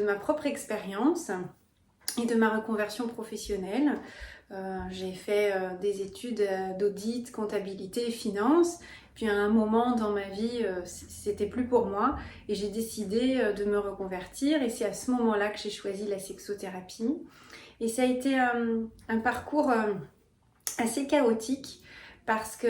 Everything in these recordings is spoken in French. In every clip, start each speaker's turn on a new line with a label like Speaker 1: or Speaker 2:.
Speaker 1: ma propre expérience et de ma reconversion professionnelle. J'ai fait des études d'audit, comptabilité et finance. Puis à un moment dans ma vie, c'était plus pour moi et j'ai décidé de me reconvertir. Et c'est à ce moment-là que j'ai choisi la sexothérapie. Et ça a été un parcours assez chaotique parce qu'il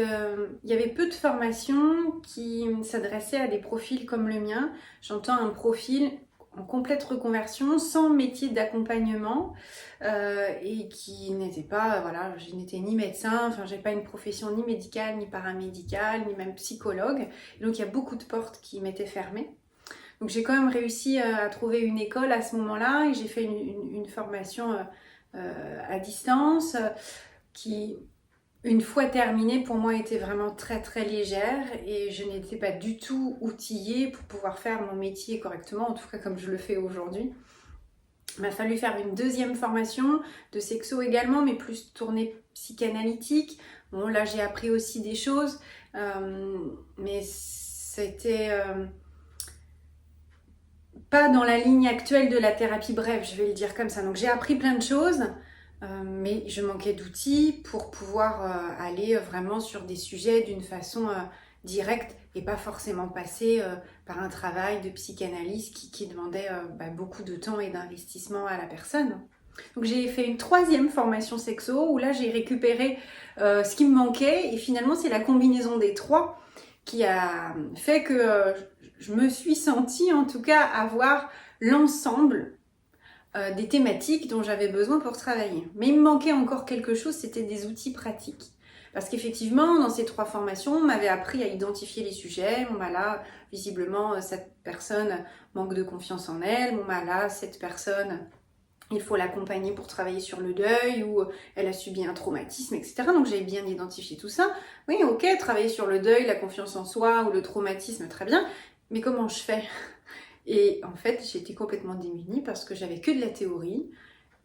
Speaker 1: y avait peu de formations qui s'adressaient à des profils comme le mien. J'entends un profil en complète reconversion, sans métier d'accompagnement et qui n'était pas, voilà, je n'étais ni médecin, enfin j'ai pas une profession ni médicale, ni paramédicale, ni même psychologue. Et donc il y a beaucoup de portes qui m'étaient fermées. Donc j'ai quand même réussi à trouver une école à ce moment-là et j'ai fait une formation à distance qui, une fois terminée, pour moi était vraiment très très légère et je n'étais pas du tout outillée pour pouvoir faire mon métier correctement, en tout cas comme je le fais aujourd'hui. Il m'a fallu faire une deuxième formation de sexo également, mais plus tournée psychanalytique. Bon, là j'ai appris aussi des choses, mais c'était pas dans la ligne actuelle de la thérapie brève, je vais le dire comme ça. Donc j'ai appris plein de choses, mais je manquais d'outils pour pouvoir aller vraiment sur des sujets d'une façon directe et pas forcément passer par un travail de psychanalyse qui demandait beaucoup de temps et d'investissement à la personne. Donc j'ai fait une troisième formation sexo où là j'ai récupéré ce qui me manquait et finalement c'est la combinaison des trois qui a fait que je me suis sentie en tout cas avoir l'ensemble des thématiques dont j'avais besoin pour travailler. Mais il me manquait encore quelque chose, c'était des outils pratiques. Parce qu'effectivement, dans ces trois formations, on m'avait appris à identifier les sujets. Bon bah là, visiblement, cette personne manque de confiance en elle. Bon bah là, cette personne, il faut l'accompagner pour travailler sur le deuil ou elle a subi un traumatisme, etc. Donc j'avais bien identifié tout ça. Oui, ok, travailler sur le deuil, la confiance en soi ou le traumatisme, très bien. Mais comment je fais ? Et en fait, j'étais complètement démunie parce que j'avais que de la théorie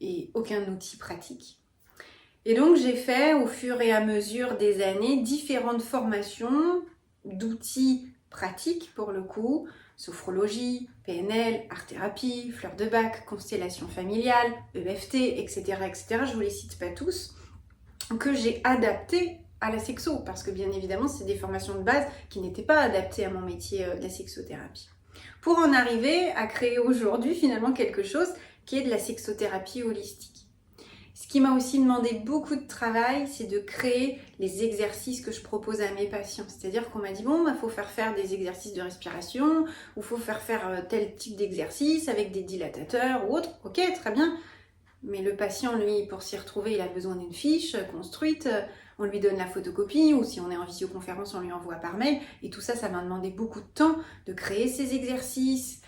Speaker 1: et aucun outil pratique. Et donc j'ai fait au fur et à mesure des années différentes formations d'outils pratiques pour le coup, sophrologie, PNL, art-thérapie, fleur de bac, constellation familiale, EFT, etc., etc. Je vous les cite pas tous, que j'ai adapté à la sexo, parce que bien évidemment, c'est des formations de base qui n'étaient pas adaptées à mon métier de la sexothérapie. Pour en arriver à créer aujourd'hui finalement quelque chose qui est de la sexothérapie holistique. Ce qui m'a aussi demandé beaucoup de travail, c'est de créer les exercices que je propose à mes patients. C'est-à-dire qu'on m'a dit, bon, il faut faire des exercices de respiration, ou il faut faire tel type d'exercice avec des dilatateurs ou autre. Ok, très bien. Mais le patient, lui, pour s'y retrouver, il a besoin d'une fiche construite, on lui donne la photocopie, ou si on est en visioconférence, on lui envoie par mail. Et tout ça, ça m'a demandé beaucoup de temps de créer ces exercices.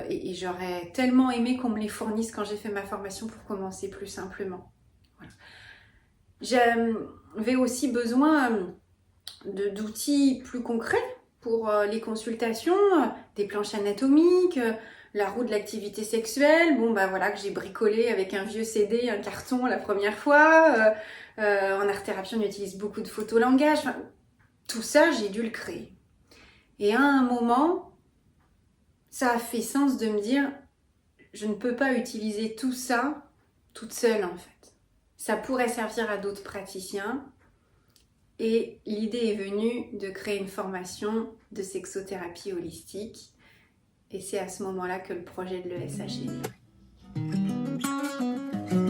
Speaker 1: Et j'aurais tellement aimé qu'on me les fournisse quand j'ai fait ma formation pour commencer plus simplement. Voilà. J'avais aussi besoin d'outils plus concrets pour les consultations, des planches anatomiques, la roue de l'activité sexuelle, bon bah voilà, que j'ai bricolé avec un vieux CD, un carton la première fois. En art-thérapie, on utilise beaucoup de photolangage. Enfin, tout ça, j'ai dû le créer. Et à un moment, ça a fait sens de me dire, je ne peux pas utiliser tout ça toute seule en fait. Ça pourrait servir à d'autres praticiens. Et l'idée est venue de créer une formation de sexothérapie holistique. Et c'est à ce moment-là que le projet de l'ESH est né.